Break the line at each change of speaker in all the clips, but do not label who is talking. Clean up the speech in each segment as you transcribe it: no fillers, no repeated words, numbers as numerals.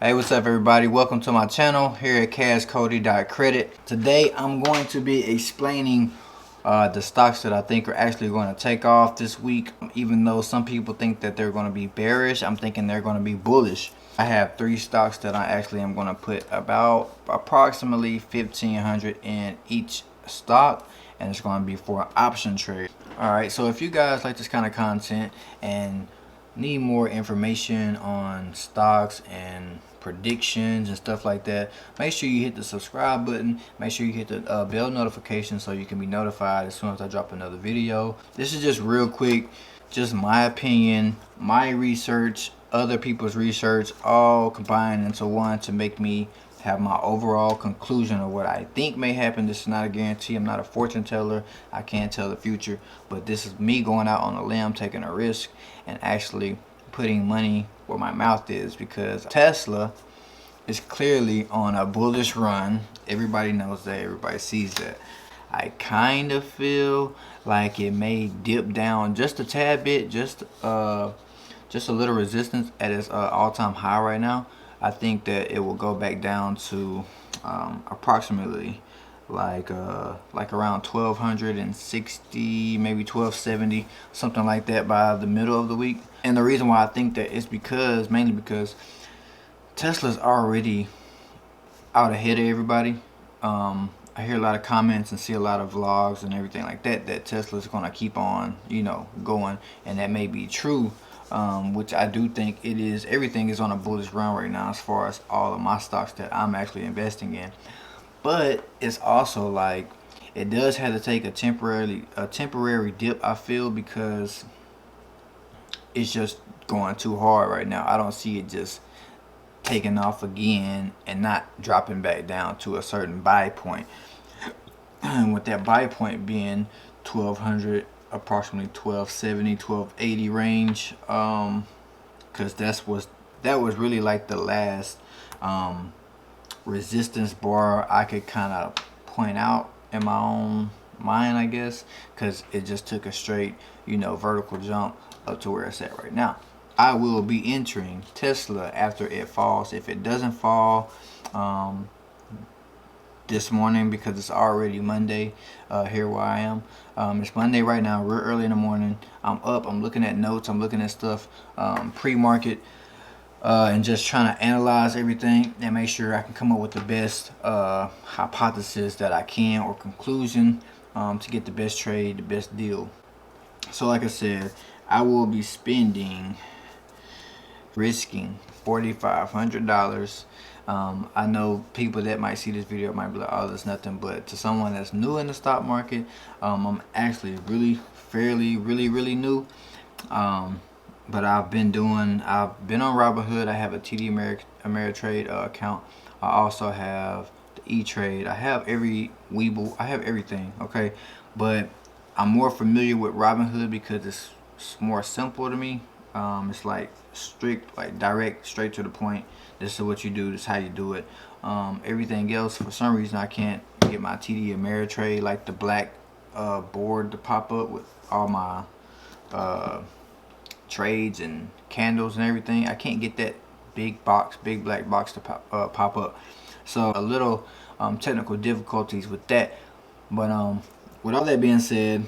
Hey, what's up everybody? Welcome to my channel here at CashCody.Credit. Today I'm going to be explaining the stocks that I think are actually going to take off this week. Even though some people think that they're going to be bearish, I'm thinking they're going to be bullish. I have 3 stocks that I actually am going to put about approximately $1,500 in each stock, and it's going to be for an option trade. Alright, so if you guys like this kind of content and need more information on stocks and predictions and stuff like that, make sure you hit the subscribe button. Make sure you hit the bell notification so you can be notified as soon as I drop another video. This is just real quick, just my opinion, my research, other people's research, all combined into one to make me have my overall conclusion of what I think may happen. This is not a guarantee. I'm not a fortune teller. I can't tell the future, but this is me going out on a limb, taking a risk, and actually putting money where my mouth is, because Tesla is clearly on a bullish run. Everybody knows that. Everybody sees that. I kind of feel like it may dip down just a tad bit, just a little resistance at its all-time high right now. I think that it will go back down to approximately like around 1260, maybe 1270, something like that by the middle of the week. And the reason why I think that is mainly because Tesla's already out ahead of everybody. I hear a lot of comments and see a lot of vlogs and everything like that Tesla's gonna keep on, going, and that may be true. Which I do think it is. Everything is on a bullish run right now as far as all of my stocks that I'm actually investing in. But it's also like it does have to take a temporary dip, I feel, because it's just going too hard right now. I don't see it just taking off again and not dropping back down to a certain buy point. And with that buy point being 1200, approximately 1270, 1280 range, because that was really like the last resistance bar I could kind of point out in my own mind, I guess, because it just took a straight vertical jump up to where it's at right now. I will be entering Tesla after it falls. If it doesn't fall this morning, because it's already Monday here where I am. It's Monday right now, real early in the morning. I'm up, I'm looking at notes, I'm looking at stuff pre-market, and just trying to analyze everything and make sure I can come up with the best hypothesis that I can, or conclusion, to get the best trade, the best deal. So like I said, I will be risking $4,500. I know people that might see this video might be like, oh, that's nothing, but to someone that's new in the stock market, I'm actually really new. But I've been on Robinhood. I have a TD Ameritrade account. I also have the E-Trade. I have every Webull. I have everything, okay? But I'm more familiar with Robinhood because it's more simple to me. It's like strict, like direct, straight to the point. This is what you do, this is how you do it. Everything else, for some reason I can't get my TD Ameritrade, like the black board to pop up with all my trades and candles and everything. I can't get that big black box to pop up. So a little technical difficulties with that. But with all that being said,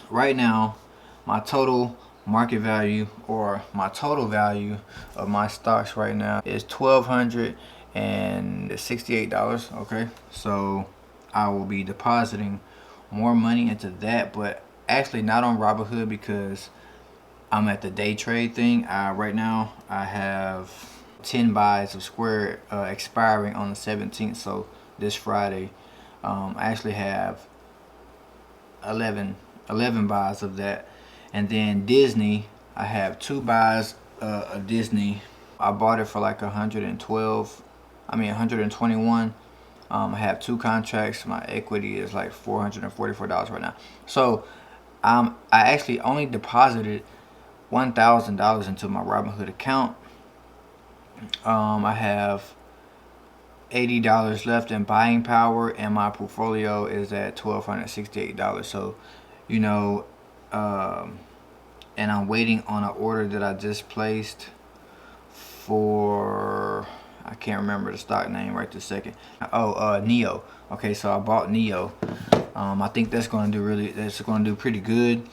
right now my total market value, or my total value of my stocks right now, is $1,268. Okay, so I will be depositing more money into that, but actually not on Robinhood, because I'm at the day trade thing. Right now I have 10 buys of Square expiring on the 17th, so this Friday. I actually have 11 buys of that. And then Disney, I have 2 buys of Disney. I bought it for like 121. I have 2 contracts. My equity is like $444 right now. So I actually only deposited $1,000 into my Robinhood account. I have $80 left in buying power, and my portfolio is at $1,268. So and I'm waiting on an order that I just placed for, I can't remember the stock name right this second. Oh, NEO. Okay, so I bought NEO. I think that's going to do pretty good.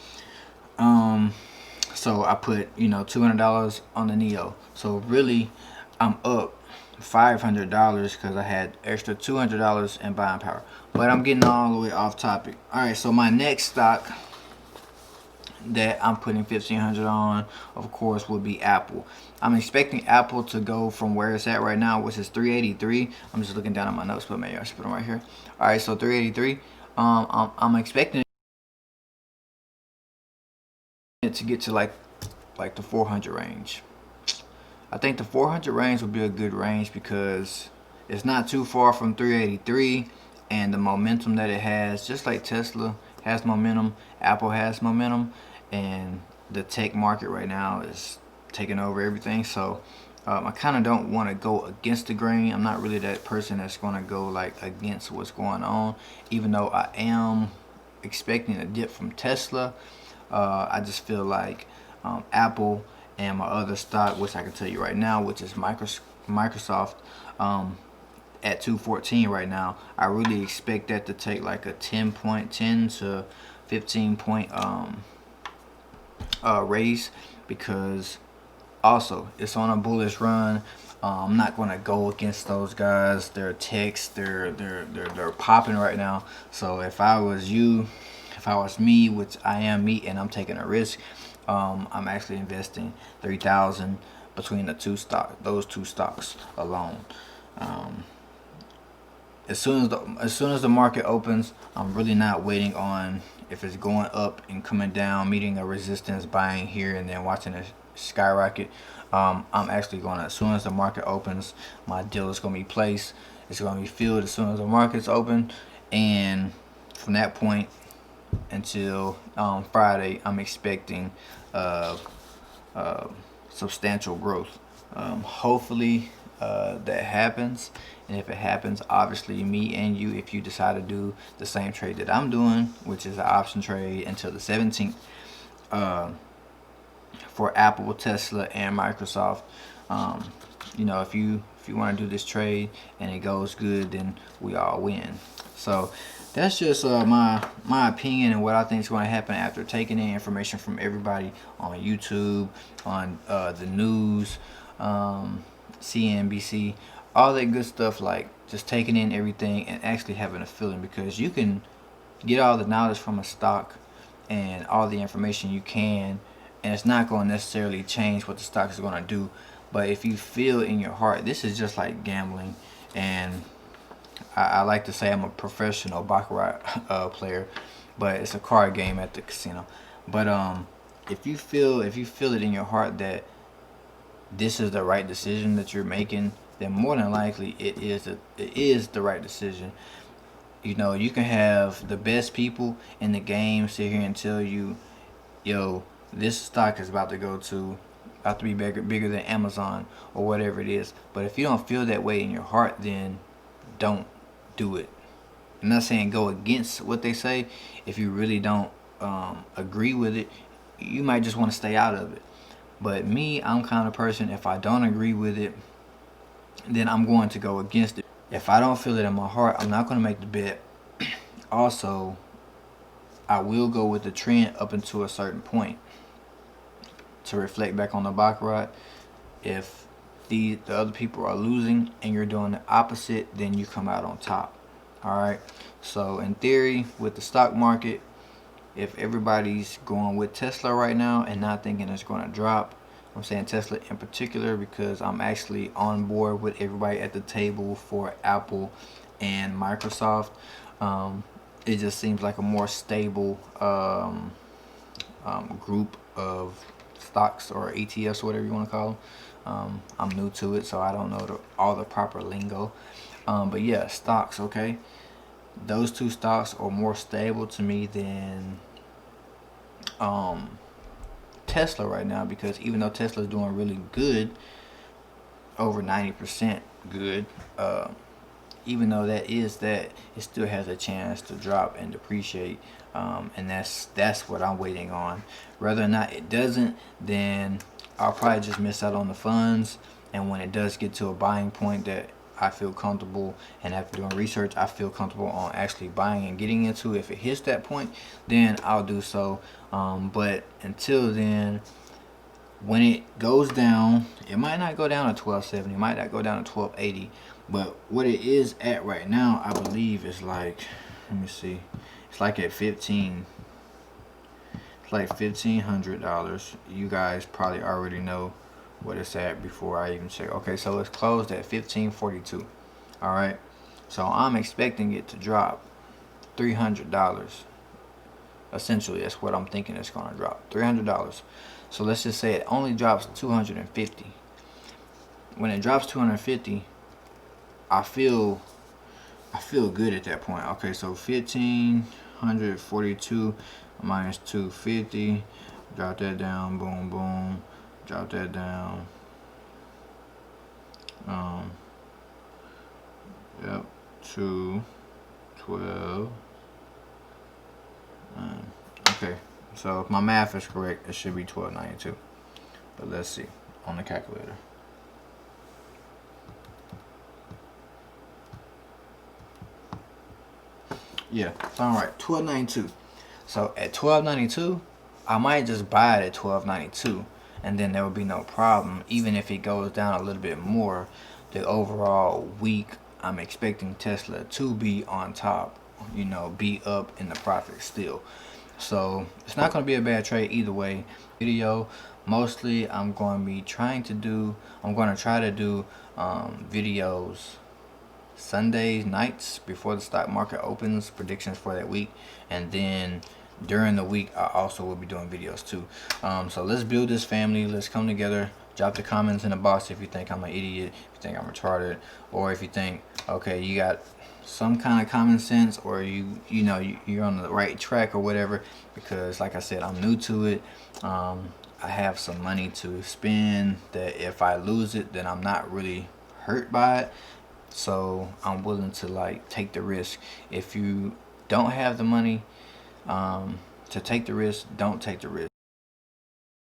So I put, you know, $200 on the NEO. So really, I'm up $500 because I had extra $200 in buying power. But I'm getting all the way off topic. All right, so my next stock that I'm putting $1,500 on, of course, would be Apple. I'm expecting Apple to go from where it's at right now, which is 383. I'm just looking down at my notes, but maybe I should put them right here. All right, so 383. I'm expecting it to get to like the 400 range. I think the 400 range would be a good range because it's not too far from 383, and the momentum that it has, just like Tesla has momentum, Apple has momentum, and the tech market right now is taking over everything. So I kind of don't want to go against the grain. I'm not really that person that's going to go like against what's going on, even though I am expecting a dip from Tesla. I just feel like Apple and my other stock, which I can tell you right now, which is Microsoft, at 214 right now. I really expect that to take like a 10 to 15 point raise, because also it's on a bullish run. I'm not going to go against those guys. Their techs, they're popping right now. So if I was you, if I was me, which I am me, and I'm taking a risk, I'm actually investing $3,000 between those two stocks alone. As soon as the market opens, I'm really not waiting on if it's going up and coming down, meeting a resistance, buying here and then watching it skyrocket. I'm actually going to, as soon as the market opens, my deal is going to be placed. It's going to be filled as soon as the market's open, and from that point until Friday, I'm expecting substantial growth. Hopefully that happens, and if it happens, obviously me and you, if you decide to do the same trade that I'm doing, which is an option trade until the 17th, for Apple, Tesla, and Microsoft, you know, if you want to do this trade and it goes good, then we all win. So that's just my opinion and what I think is going to happen after taking in information from everybody on YouTube, on the news, CNBC, all that good stuff. Like just taking in everything and actually having a feeling, because you can get all the knowledge from a stock and all the information you can, and it's not going to necessarily change what the stock is going to do. But if you feel in your heart, this is just like gambling, and I like to say I'm a professional baccarat player, but it's a card game at the casino. But if you feel it in your heart that this is the right decision that you're making, then more than likely it is the right decision. You know, you can have the best people in the game sit here and tell you, yo, this stock is about to be bigger than Amazon or whatever it is. But if you don't feel that way in your heart, then don't do it. I'm not saying go against what they say. If you really don't agree with it, you might just want to stay out of it. But me, I'm kind of person, if I don't agree with it, then I'm going to go against it. If I don't feel it in my heart, I'm not going to make the bet. Also, I will go with the trend up until a certain point to reflect back on the baccarat. If the other people are losing and you're doing the opposite, then you come out on top. Alright, so in theory, with the stock market, if everybody's going with Tesla right now and not thinking it's going to drop, I'm saying Tesla in particular because I'm actually on board with everybody at the table for Apple and Microsoft. It just seems like a more stable group of stocks or ETFs or whatever you want to call them. I'm new to it, so I don't know all the proper lingo. But yeah, stocks, okay? Those two stocks are more stable to me than Tesla right now, because even though Tesla is doing really good, over 90% good, even though it still has a chance to drop and depreciate, and that's what I'm waiting on. Whether or not it doesn't, then I'll probably just miss out on the funds, and when it does get to a buying point that I feel comfortable, and after doing research I feel comfortable on actually buying and getting into, if it hits that point, then I'll do so. But until then, when it goes down, it might not go down to 1270, it might not go down to 1280, but what it is at right now, I believe is like, let me see, it's like at 15, it's like $1,500. You guys probably already know what it's at before I even check. Okay, so it's closed at 1542. All right, so I'm expecting it to drop $300. Essentially, that's what I'm thinking it's gonna drop, $300. So let's just say it only drops 250. When it drops 250, I feel good at that point. Okay, so 1542 minus 250, drop that down, boom boom, drop that down. Yep, 212. Okay, so if my math is correct, it should be 1292. But let's see on the calculator. Yeah, so all right, 1292. So at 1292, I might just buy it at 1292, and then there would be no problem. Even if it goes down a little bit more, the overall week, I'm expecting Tesla to be on top, you know, be up in the profit still. So it's not going to be a bad trade either way. Video, mostly I'm going to be trying to do, I'm going to try to do videos Sundays nights before the stock market opens, predictions for that week, and then during the week I also will be doing videos too. So let's build this family, let's come together. Drop the comments in the box if you think I'm an idiot, if you think I'm retarded, or if you think, okay, you got some kind of common sense, or you're on the right track or whatever. Because like I said, I'm new to it. I have some money to spend that if I lose it, then I'm not really hurt by it. So I'm willing to like take the risk. If you don't have the money to take the risk, don't take the risk.